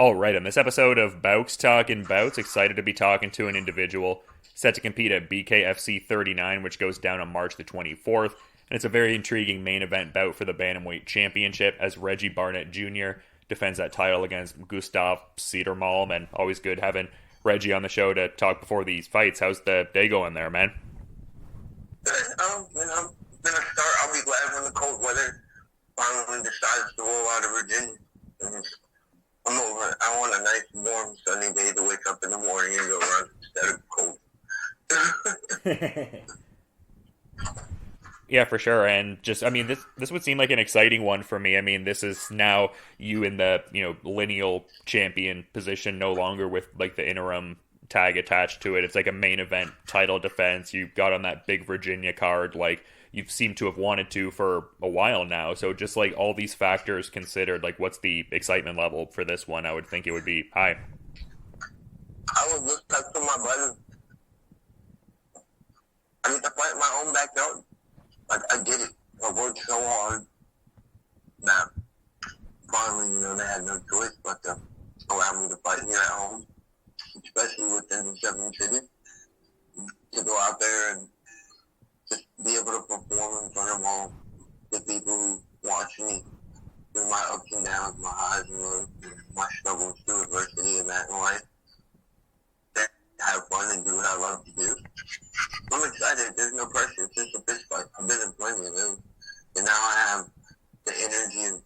All right, on this episode of Bowks Talking Bouts, excited to be talking to an individual set to compete at BKFC 39, which goes down on March the 24th. And it's a very intriguing main event bout for the bantamweight championship as Reggie Barnett Jr. defends that title against Gustav Cedermalm. And always good having Reggie on the show to talk before these fights. How's the day going there, man? Gonna start. I'll be glad when the cold weather finally decides to roll out of Virginia. I'm over. I want a nice, warm, sunny day to wake up in the morning and go run instead of cold. Yeah, for sure. And just, I mean, this would seem like an exciting one for me. I mean, this is now you in the, lineal champion position, no longer with like the interim tag attached to it. It's like a main event title defense. You got on that big Virginia card, like you've seemed to have wanted to for a while now. So just like all these factors considered, like what's the excitement level for this one? I would think it would be high. I was just texting my brother. I need to fight in my own backyard. Like, I did it. I worked so hard that finally, they had no choice but to allow me to fight here at home, especially within the 7 cities, to go out there and just be able to perform in front of all the people who watch me through my ups and downs, my highs and lows, my struggles through adversity in that life. Have fun and do what I love to do. I'm excited. There's no pressure. It's just a fist fight. I've been in plenty of those. And now I have the energy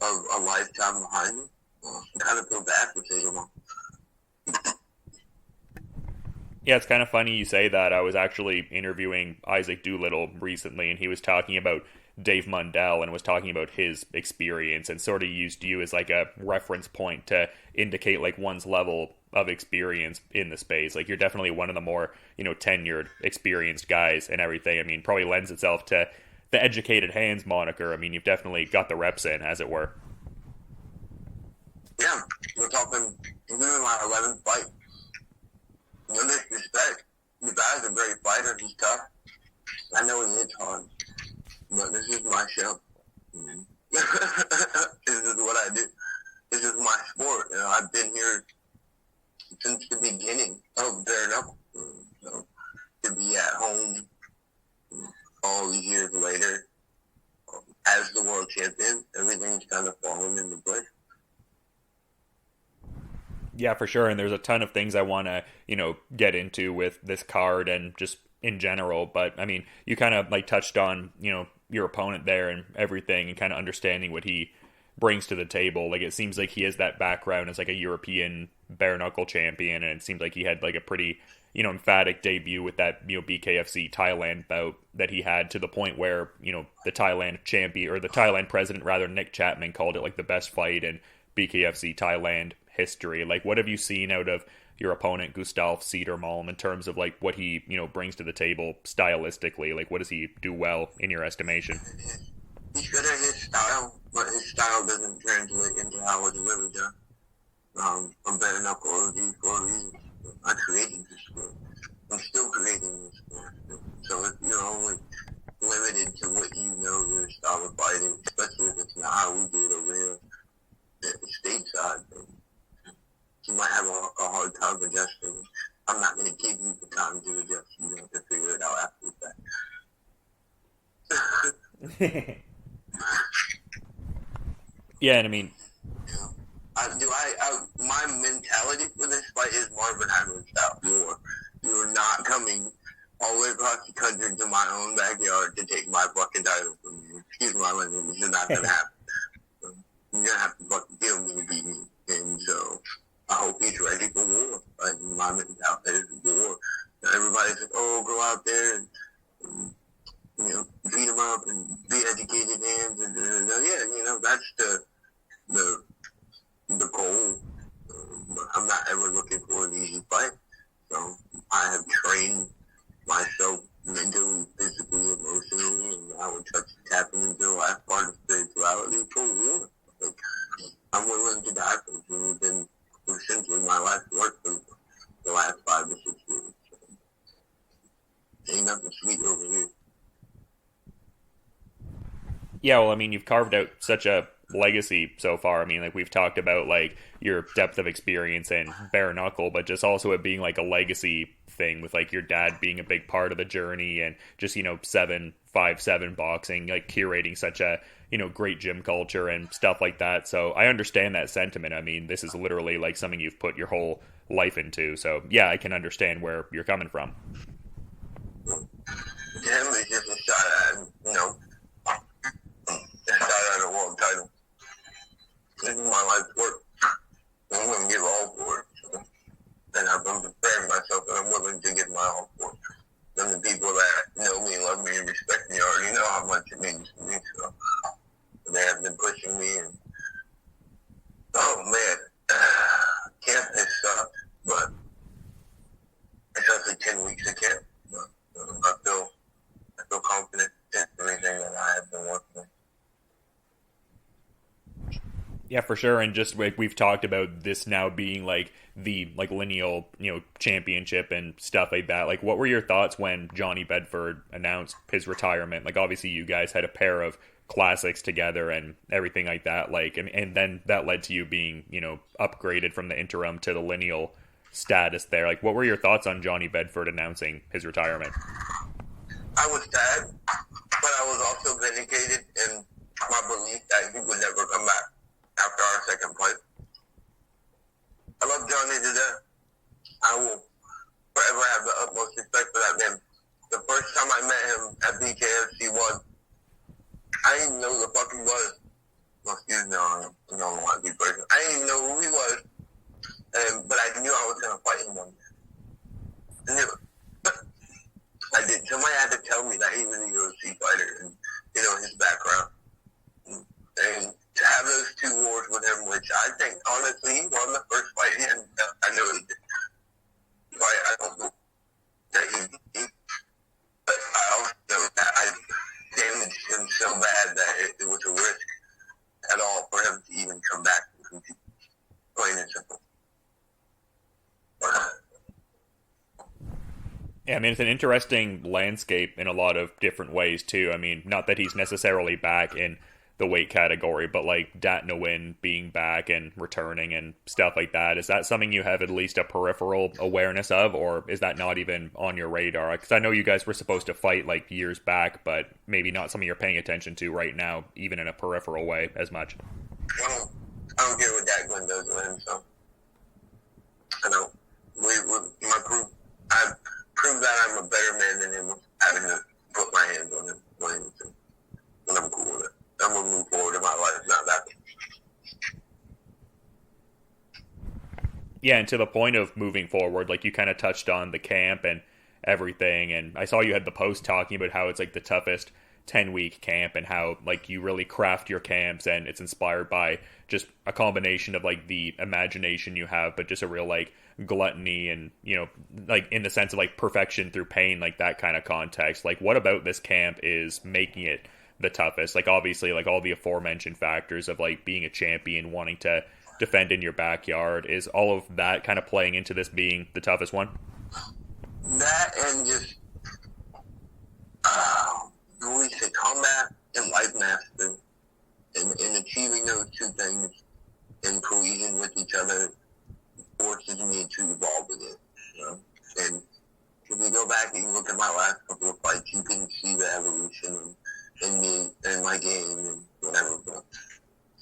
of a lifetime behind me. I kind of feel bad for Cedermalm. Yeah, it's kind of funny you say that. I was actually interviewing Isaac Doolittle recently, and he was talking about Dave Mundell and was talking about his experience and sort of used you as like a reference point to indicate like one's level of experience in the space. Like you're definitely one of the more, tenured, experienced guys and everything. I mean, probably lends itself to the educated hands moniker. I mean, you've definitely got the reps in, as it were. Yeah, we're talking, we're doing my 11th fight. No disrespect. The guy's a great fighter. He's tough. I know he hits hard. But this is my show. This is what I do. This is my sport. I've been here since the beginning of bare knuckle. So to be at home all these years later as the world champion, everything's kind of fallen into place. Yeah, for sure. And there's a ton of things I want to, get into with this card and just in general. But I mean, you kind of like touched on, your opponent there and everything and kind of understanding what he brings to the table. Like it seems like he has that background as like a European bare knuckle champion, and it seems like he had like a pretty emphatic debut with that BKFC Thailand bout that he had, to the point where the Thailand champion, or the Thailand president rather, Nick Chapman, called it like the best fight in BKFC Thailand history. Like what have you seen out of your opponent Gustav Cedermalm in terms of like what he brings to the table stylistically? Like what does he do well in your estimation? He's good at his style, but his style doesn't translate into how it's really done. I'm bare knuckle OG for a reason. I created this sport. I'm still creating this sport. So if you're only limited to what your style of fighting, especially if it's not how we do it over here stateside, you might have a hard time adjusting. I'm not going to give you the time to adjust. You have to figure it out after that. Yeah, and I mean, my mentality for this fight is Marvin Hagler style. You're not coming all the way across the country to my own backyard to take my fucking title from me. Excuse my language. This is not going to happen. You're going to have to fucking kill me to beat me. And so I hope he's ready for war. Like, my mentality is war. Everybody's like, oh, go out there and beat them up and be educated hands. And yeah, that's the goal. But I'm not ever looking for an easy fight. So I have trained myself mentally, physically, emotionally, and I would try to tap into the last part of spirituality for war. Like, I'm willing to die for it. It's been essentially my life's work for the last 5 to 6 years. So, ain't nothing sweet over here. Yeah, well, I mean, you've carved out such a legacy so far. I mean, like we've talked about like your depth of experience in bare knuckle, but just also it being like a legacy thing with like your dad being a big part of the journey and just, 7-5-7 boxing, like curating such a, great gym culture and stuff like that. So I understand that sentiment. I mean, this is literally like something you've put your whole life into. So yeah, I can understand where you're coming from. Him is just a shot at, a shot at a world title. This is my life's work. I'm going to give all for it. So, and I've been preparing myself, and I'm willing to give my all for it. And the people that know me, love me, and respect me already know how much it means to me. So they have been pushing me. And oh man, camp has sucked, but it's only 10 weeks of camp. But I feel confident in everything that I have been working on. Yeah, for sure. And just like we've talked about this now being like the like lineal, championship and stuff like that. Like, what were your thoughts when Johnny Bedford announced his retirement? Like, obviously you guys had a pair of classics together and everything like that. Like, and then that led to you being, upgraded from the interim to the lineal status there. Like, what were your thoughts on Johnny Bedford announcing his retirement? I was sad, but I was also vindicated in my belief that he would never come back after our second fight. I love Johnny to death. I will forever have the utmost respect for that man. The first time I met him at BKFC 1, I didn't even know who the fuck he was. Well, excuse me, I don't want to be personal. I didn't even know who he was, but I knew I was going to fight him one day. I knew it. I did. Somebody had to tell me that he was a UFC fighter and, his background. And to have those two wars with him, which I think, honestly, he won the first fight. And I know he did. I don't know that he but I also know that I damaged him so bad that it was a risk at all for him to even come back and compete. Plain and simple. Yeah, I mean, it's an interesting landscape in a lot of different ways, too. I mean, not that he's necessarily back in the weight category, but like Dat Nguyen being back and returning and stuff like that. Is that something you have at least a peripheral awareness of, or is that not even on your radar? Because I know you guys were supposed to fight like years back, but maybe not something you're paying attention to right now, even in a peripheral way as much. I don't care what Dat Nguyen does with himself. I know. I proved that I'm a better man than him, having to put my hands on him when I'm cool with it. I'm going to move forward in my life, not that. Yeah, and to the point of moving forward, like you kind of touched on the camp and everything, and I saw you had the post talking about how it's like the toughest 10-week camp and how like you really craft your camps and it's inspired by just a combination of like the imagination you have, but just a real like gluttony and, like in the sense of like perfection through pain, like that kind of context. Like, what about this camp is making it the toughest? Like, obviously, like all the aforementioned factors of like being a champion, wanting to defend in your backyard, is all of that kind of playing into this being the toughest one? That and just we say combat and life mastery, and achieving those two things in cohesion with each other forces me to evolve with it. And if you go back and you look at my last couple of fights, you can see the evolution in me and my game and whatever. But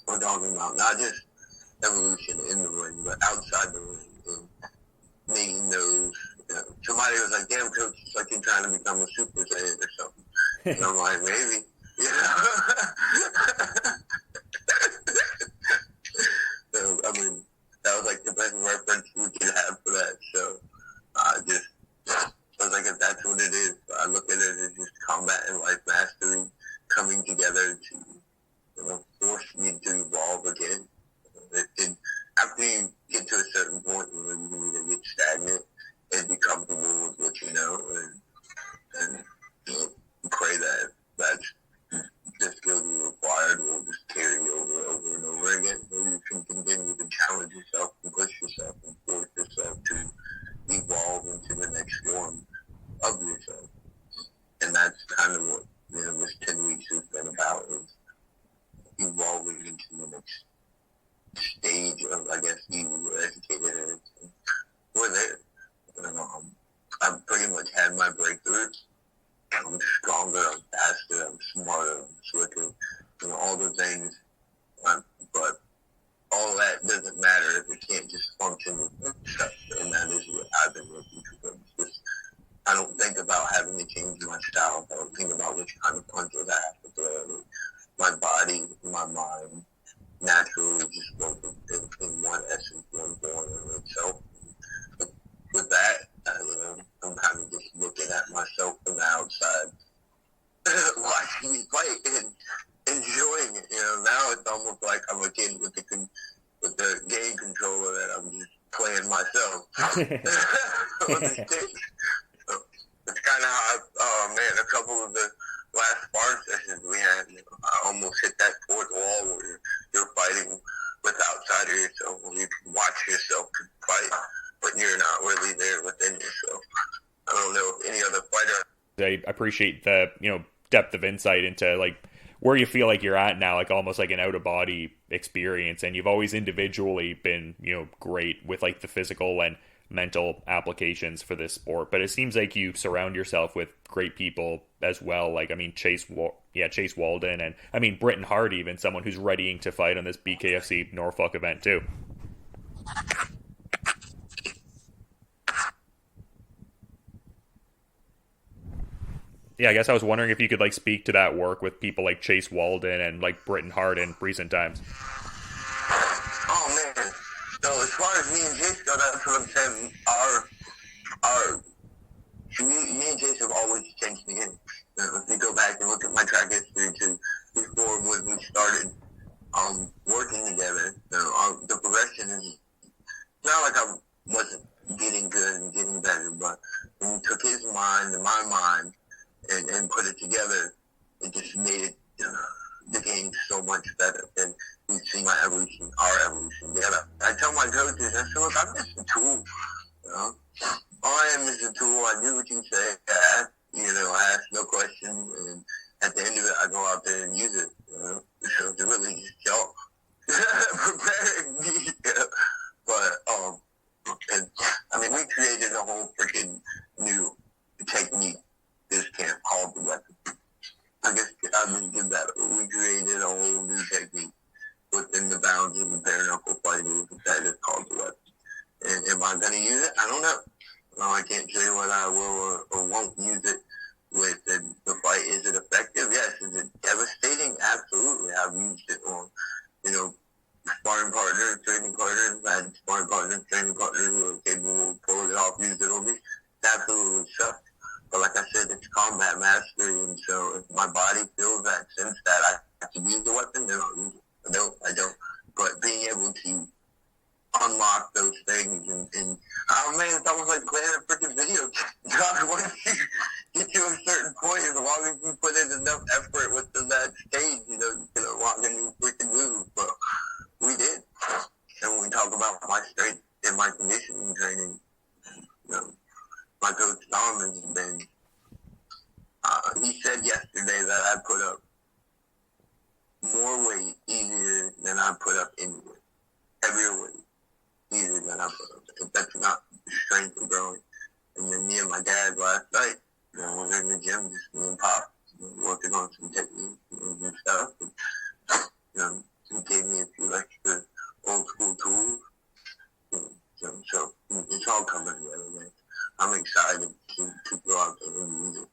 we're talking about not just evolution in the ring, but outside the ring and making those. Somebody was like, "Damn, coach, it's like you're trying to become a Super Saiyan or something." And I'm like, maybe. So, I mean, that was like the best reference we could have for that. So, I was like, if that's what it is, I look at it as just combat and life mastery coming together to, force me to evolve again. After you get to a certain point, you can either get stagnant and be comfortable with what you know, and pray that that's had my breakthroughs. I'm stronger, I'm faster, I'm smarter, I'm slicker, all the things. But all that doesn't matter if it can't just function with stuff. And that is what I've been working towards. I don't think about having to change my style. I don't think about which kind of punches I have to throw. My body, my mind, naturally just work in one essence, one form of itself. With that, I'm kind of just looking at myself from the outside, watching me fight and enjoying it. Now it's almost like I'm a kid with the game controller that I'm just playing myself on the stage. So it's kind of how a couple of the last sparring sessions we had, I almost hit that fourth wall where you're fighting with outside of yourself, where you can watch yourself fight, but you're not really there within yourself. I don't know if any other fighter. I appreciate the depth of insight into like where you feel like you're at now, like almost like an out of body experience, and you've always individually been great with like the physical and mental applications for this sport, but it seems like you surround yourself with great people as well. Like, I mean, Chase Walden, and I mean, Britton Hart, even someone who's readying to fight on this BKFC Norfolk event too. Yeah, I guess I was wondering if you could like speak to that work with people like Chase Walden and like Britton Hart in recent times. Oh man. So as far as me and Chase go, that's what I'm saying. Me and Chase have always changed the game. If you go back and look at my track history too, before when we started working together, the progression is not like I wasn't getting good and getting better, but when you took his mind and my mind and put it together, it just made it the game so much better. And you see my evolution, our evolution. Yeah, I tell my coaches, I say, look, I'm just a tool. All I am is a tool. I do what you say. I ask no questions, and at the end of it, I go out there and use it. So it's really just y'all preparing me. But we created a whole freaking new technique this camp called the weapon. I guess I didn't give that. We created a whole new technique within the bounds of the bare knuckle fighting that is called the weapon. And am I going to use it? I don't know. No, I can't tell you whether I will or won't use it with the fight. Is it effective? Yes. Is it devastating? Absolutely. I've used it on, sparring partners, training partners. I had sparring partners, training partners who are capable of pulling it off, use it on me. It absolutely sucks. But like I said, it's combat mastery, and so if my body feels that sense that I have to use the weapon, then I'll use it. I don't. But being able to unlock those things and oh man, it's almost like playing a freaking video game. Once you get to a certain point, as long as you put in enough effort within that stage, you can unlock a new freaking move. But we did. And when we talk about my strength and my conditioning training, my coach Tom has been, he said yesterday that I put up more weight easier than I put up anywhere. Heavier weight easier than I put up. If that's not strength and growing. And then me and my dad last night, we were in the gym, just me and Pop, working on some techniques and stuff. And, he gave me a few extra old school tools. So it's all coming together, man. I'm excited to go out there and use it.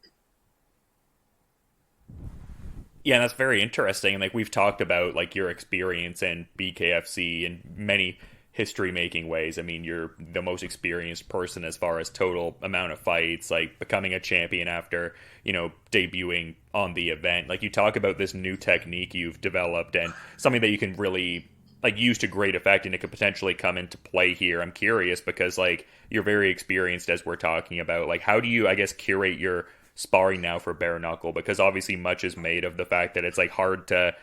Yeah, that's very interesting. Like we've talked about like your experience in BKFC in many history-making ways. I mean, you're the most experienced person as far as total amount of fights, like becoming a champion after, debuting on the event. Like you talk about this new technique you've developed and something that you can really like use to great effect and it could potentially come into play here. I'm curious because like you're very experienced as we're talking about. Like how do you, I guess, curate your sparring now for bare knuckle? Because obviously much is made of the fact that it's like hard to,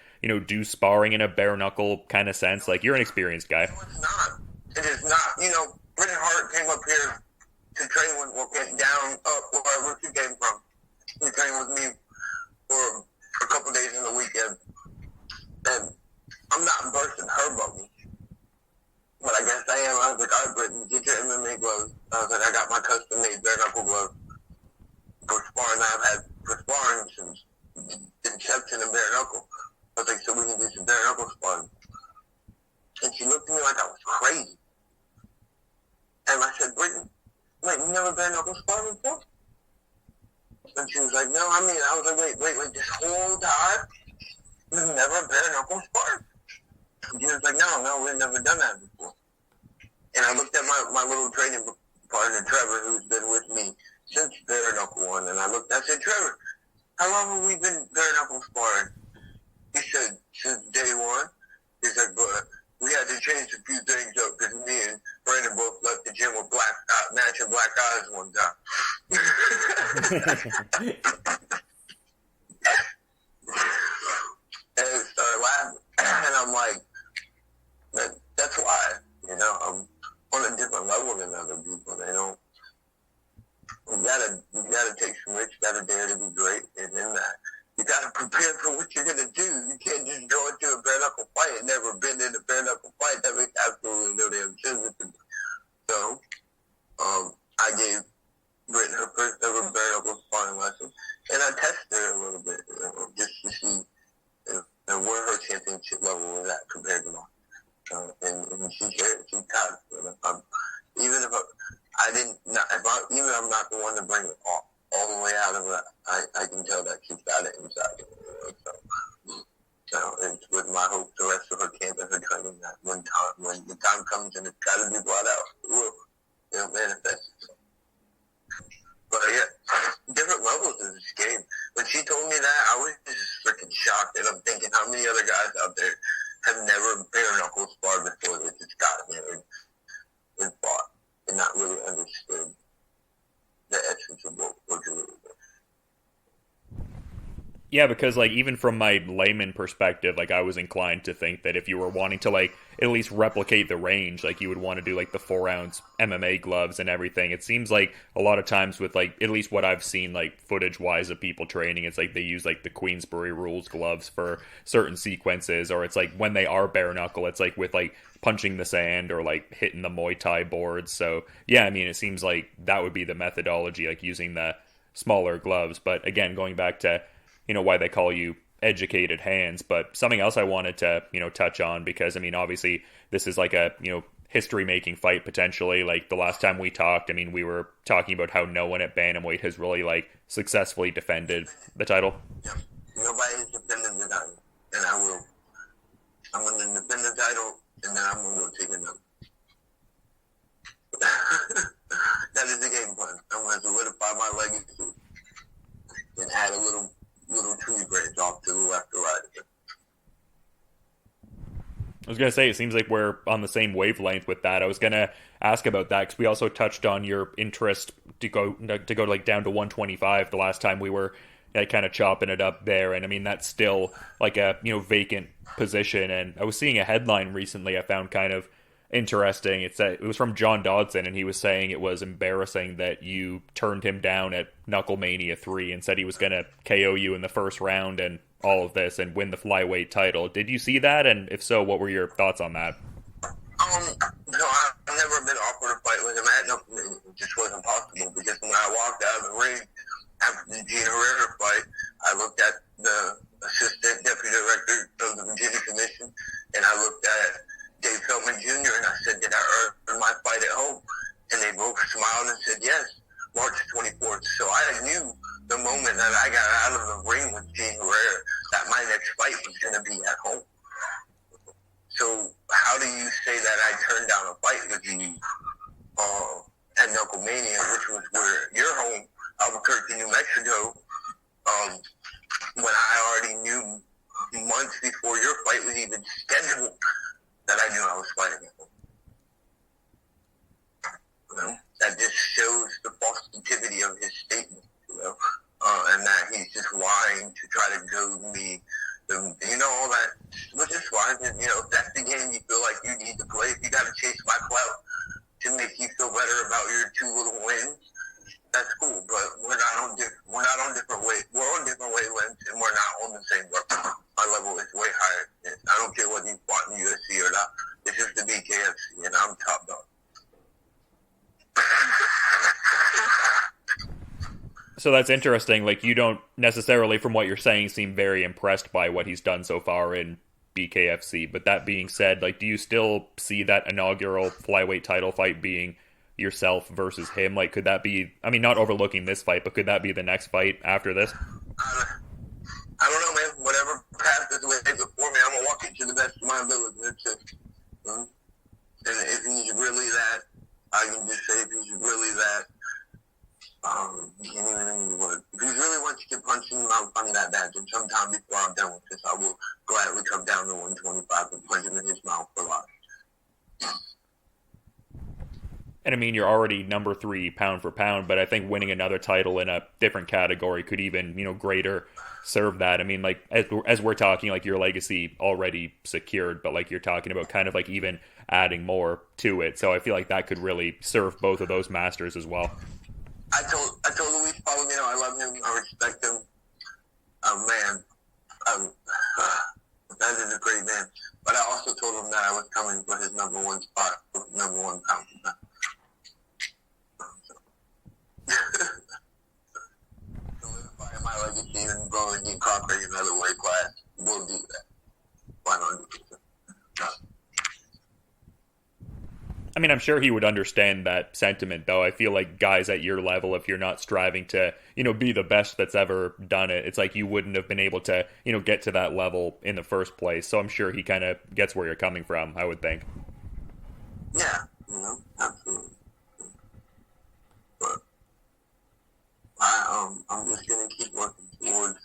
do sparring in a bare knuckle kind of sense. Like you're an experienced guy. No, it's not. It is not. Britton Hart came up here to train with, down up wherever she came from. He trained with me for a couple days in the weekend. And I'm not bursting her bubble. But I guess I am. I was like, all right, Britton, get your MMA gloves. I was like, I got my custom-made bare knuckle gloves. said, Brittany, wait, you never bare knuckle sparred before? And she was like, no, I was like, wait, this whole time, you've never bare knuckle sparred? And she was like, no, we've never done that before. And I looked at my little training partner, Trevor, who's been with me since bare knuckle one, and I said, Trevor, how long have we been bare knuckle sparring? He said, since day one. He's like, but we had to change a few things up because me and Brandon both left the gym with matching black eyes one time. And he started laughing. And I'm like, that's why, I'm on a different level than other people. They don't, you gotta take some risks, you gotta dare to be great, and then you gotta prepare for what you're gonna do. You can't just go into a bare knuckle fight and never been in a bare knuckle fight. That makes absolutely no damn sense. So, I gave Britt her first ever bare knuckle sparring lesson, and I tested her a little bit, just to see where her championship level was at compared to mine. And she said she got it. Even if I'm not the one to bring it all the way out of it, I can tell that she's got it inside. So it's with my hope the rest of her camp and her training that when the time comes and it's got to be brought out, it'll manifest itself. But yeah, different levels of this game. When she told me that, I was just freaking shocked, and I'm thinking how many other guys out there have never bare knuckle sparred before. They just got there and fought and not really understood the essence of what we're doing. Yeah, because, even from my layman perspective, I was inclined to think that if you were wanting to, at least replicate the range, you would want to do, the 4-ounce MMA gloves and everything. It seems like a lot of times with, at least what I've seen, footage-wise of people training, it's they use, the Queensbury Rules gloves for certain sequences, or it's, when they are bare knuckle, it's, with, punching the sand or, hitting the Muay Thai boards. So, yeah, I mean, it seems like that would be the methodology, using the smaller gloves. But, again, going back to why they call you educated hands. But something else I wanted to, touch on, because, obviously this is a, history-making fight potentially. The last time we talked, we were talking about how no one at bantamweight has really, successfully defended the title. Yeah. Nobody has defended the title, and I will. I'm going to defend the title, and then I'm going to go take another. That is the game plan. I'm going to solidify my legacy and add a little tree branch off to the left or right. I was going to say, it seems like we're on the same wavelength with that. I was going to ask about that because we also touched on your interest to go down to 125 the last time we were kind of chopping it up there. And that's still a, vacant position. And I was seeing a headline recently I found kind of interesting. It was from John Dodson, and he was saying it was embarrassing that you turned him down at Knuckle Mania 3 and said he was going to KO you in the first round and all of this and win the flyweight title. Did you see that? And if so, what were your thoughts on that? No, I've never been offered a fight with him at Knuckle Mania. It just wasn't possible, because when I walked out of the ring after the Gene Herrera fight, I looked at the assistant deputy director of the Virginia Commission, and I looked at Dave Feldman Jr., and I said, did I earn my fight at home? And they both smiled and said, yes, March 24th. So I knew the moment that I got out of the ring with Gene Herrera that my next fight was going to be at home. So how do you say that I turned down a fight with you at Knuckle Mania, which was where your home, Albuquerque, New Mexico, when I already knew months before your fight was even scheduled that I knew I was fighting him. That just shows the positivity of his statement, and that he's just lying to try to goad me. All that, which is fine. If that's the game you feel like you need to play, if you got to chase my clout to make you feel better about your two little wins, that's cool. But we're not on different wavelengths, and we're not on the same level. My level is way higher. I don't care whether you fought in the UFC or not. This is the BKFC, and I'm top dog. So that's interesting. You don't necessarily, from what you're saying, seem very impressed by what he's done so far in BKFC. But that being said, do you still see that inaugural flyweight title fight being, yourself versus him? Like, could that be, I mean, not overlooking this fight, but could that be the next fight after this? I don't know, man. Whatever path is laid before me, I'm going to walk it to the best of my ability. That's it. And if he's really that, I can just say if he's really that, you can't even think of the word. If he really wants to get punched in the mouth funny that bad, then sometime before I'm done with this, I will gladly come down to 125 and punch him in his mouth for life. And I mean, you're already number 3 pound for pound, but I think winning another title in a different category could even, greater serve that. I mean, like, as we're talking, like, your legacy already secured, but like you're talking about kind of like even adding more to it. So I feel like that could really serve both of those masters as well. I told Luis Palomino I love him, I respect him. Man, that is a great man. But I also told him that I was coming for his number 1 spot, number 1 pound for pound. Solidifying my legacy and growing in conquering another weight class. We'll do that. 100%. I mean, I'm sure he would understand that sentiment, though. I feel like guys at your level, if you're not striving to, be the best that's ever done it, it's like you wouldn't have been able to, get to that level in the first place. So I'm sure he kind of gets where you're coming from, I would think. Yeah, absolutely. But I'm just going to keep working towards,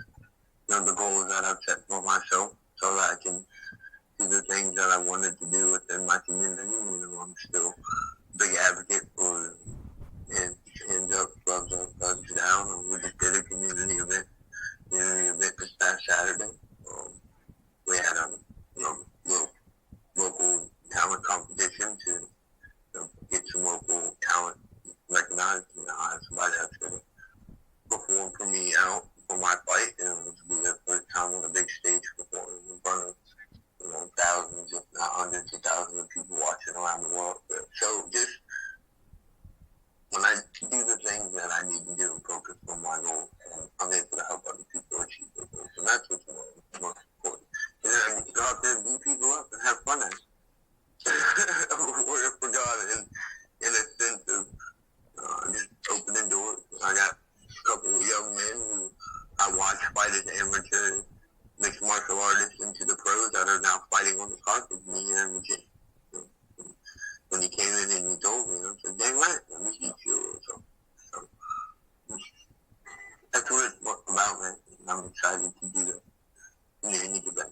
the goals that I've set for myself so that I can do the things that I wanted to do within my community. I'm still a big advocate for hands up, gloves up, thugs down. We just did a community event this past Saturday. We had a little local talent competition to get some local talent recognized. I had somebody that's going to perform for me out for my fight, and it will be the first time on a big stage performing in front of thousands, if not hundreds of thousands of people watching around the world. So just when I do the things that I need to do and focus on my goals, and I'm able to help other people achieve their goals, and that's what's most important. And then I need to go out there and beat people up and have fun at it. For God, in a sense of just opening doors. I got a couple of young men who I watched fight as amateur mixed martial artists into the pros that are now fighting on the carpet with me here in Virginia. When he came in and he told me, I said, dang right, let me teach you. So that's what it's about, man. I'm excited to do that. And you get better.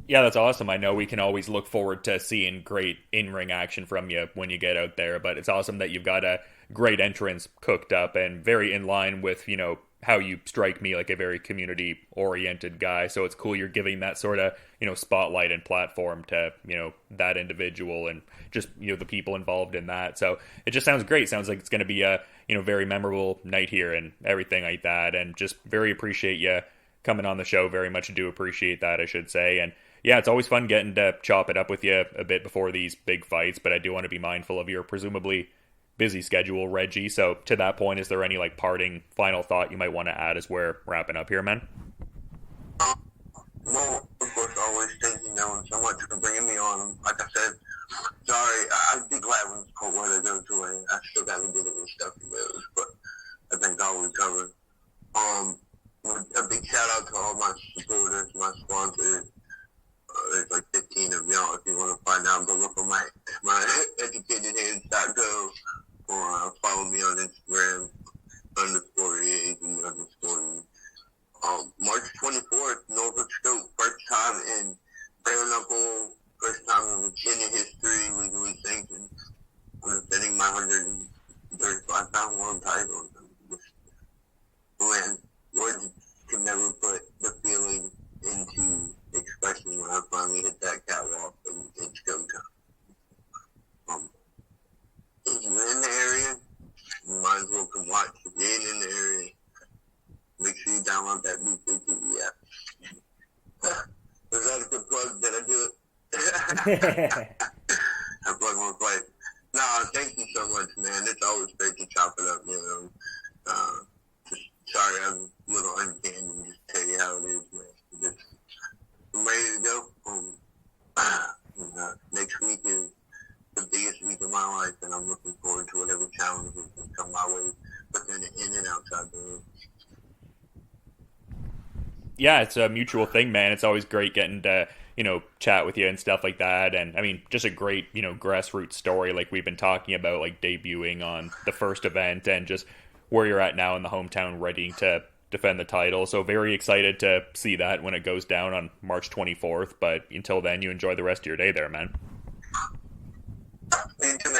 Yeah, that's awesome. I know we can always look forward to seeing great in-ring action from you when you get out there, but it's awesome that you've got a great entrance cooked up and very in line with, how you strike me like a very community-oriented guy. So it's cool you're giving that sort of, spotlight and platform to, that individual and just, the people involved in that. So it just sounds great. Sounds like it's going to be a, very memorable night here and everything like that. And just very appreciate you coming on the show. Very much do appreciate that, I should say. And yeah, it's always fun getting to chop it up with you a bit before these big fights, but I do want to be mindful of your presumably busy schedule, Reggie. So to that point, is there any parting final thought you might want to add as we're wrapping up here, man? Well, of course, always thank you, so much for bringing me on. Like I said, sorry, I'd be glad when it's cold weather goes away. I still got to get it with stuff together, but I think I'll recover. A big shout out to all my supporters, my sponsors. There's 15 of y'all. If you want to find out, go look on my educatedhands.co or follow me on Instagram _EAZ_. March 24th, Norfolk Scope, first time in bare knuckle, first time in Virginia history, legally sanctioned. I'm defending my 135-pound world title. Man, words can never put the feeling into expression when I finally hit that catwalk and it's go time. If you're in the area, you might as well come watch. If you ain't in the area, make sure you download that BKFC app. Was that a good plug? Did I do it? I plug my fight. No, thank you so much, man. It's always great to chop it up, Just sorry I'm a little uncanny and just tell you how it is, man. I'm ready to go. Next week is Yeah, it's a mutual thing, man. It's always great getting to, chat with you and stuff like that. And I mean, just a great, grassroots story like we've been talking about, like debuting on the first event and just where you're at now in the hometown ready to defend the title. So very excited to see that when it goes down on March 24th. But until then, you enjoy the rest of your day there, man. You too, man.